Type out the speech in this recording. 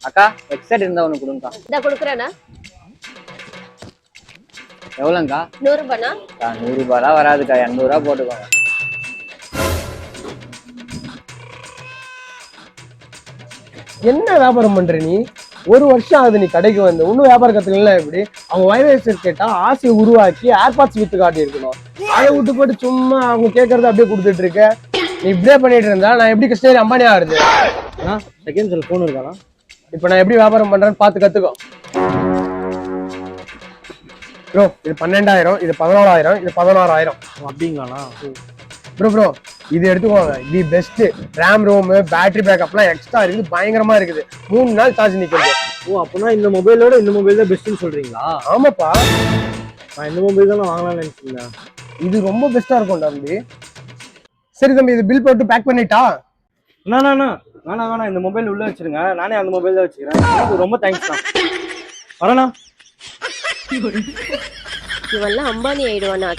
அக்கா ஹெட்செட் இருந்தா ஒன்று கொடுங்கக்கா. இந்தா கொடுக்குறேண்ணா. எவ்வளோங்கக்கா? 100 ரூபாண்ணா. 100 ரூபாய்லாம் வராதுக்கா, 200 ரூபா போட்டுக்கோங்க. என்ன வியாபாரம் பண்ற நீ? ஒரு வருஷம் ஆகுது நீ கடைக்கு வந்து, இன்னும் வியாபாரம் கத்துக்கலாம். எப்படி அவங்க வயவேசர் கேட்டா ஆசையை உருவாக்கி ஏர்பாட்ஸ் வித்து காட்டி இருக்கணும். அதை விட்டு போட்டு சும்மா அவங்க கேட்கறத அப்படியே கொடுத்துட்டு இருக்க. நீ இப்படியே பண்ணிட்டு இருந்தா நான் எப்படி கிருஷ்ணகிரி அம்பானி ஆகுது? செகண்ட் செல் ஃபோன் இருக்கானா? இப்ப நான் எப்படி வியாபாரம் பண்றேன்னு பார்த்து கத்துக்கோ. ப்ரோ இது 12,000, இது 14,000, இது 16,000. அப்படிங்களாண்ணா? ப்ரோ இது எடுத்துக்கோங்க. இது பெஸ்ட். ரேம், ரோம், பேட்டரி பேக்கப்லாம் எக்ஸ்ட்ரா இருக்குது, பயங்கரமா இருக்குது. 3 நாள் சார்ஜ் நிற்கிறது. ஓ, அப்படின்னா இந்த மொபைலோட இந்த மொபைல் தான் பெஸ்ட்னு சொல்றீங்களா? ஆமாப்பா, நான் இந்த மொபைல் தான் வாங்கலாம்னு நினைச்சிருந்தேன். இது ரொம்ப பெஸ்டா இருக்கும் தம்பி. சரி தம்பி, இது பில் போட்டு பேக் பண்ணிட்டா? வேணாம், இந்த மொபைல் உள்ள வச்சிருங்க. நானே அந்த மொபைல் தான் வச்சுக்கிறேன். ரொம்ப தேங்க்ஸ் தான். வரேண்ணா. இவெல்லாம் அம்பானி ஆயிடுவானா?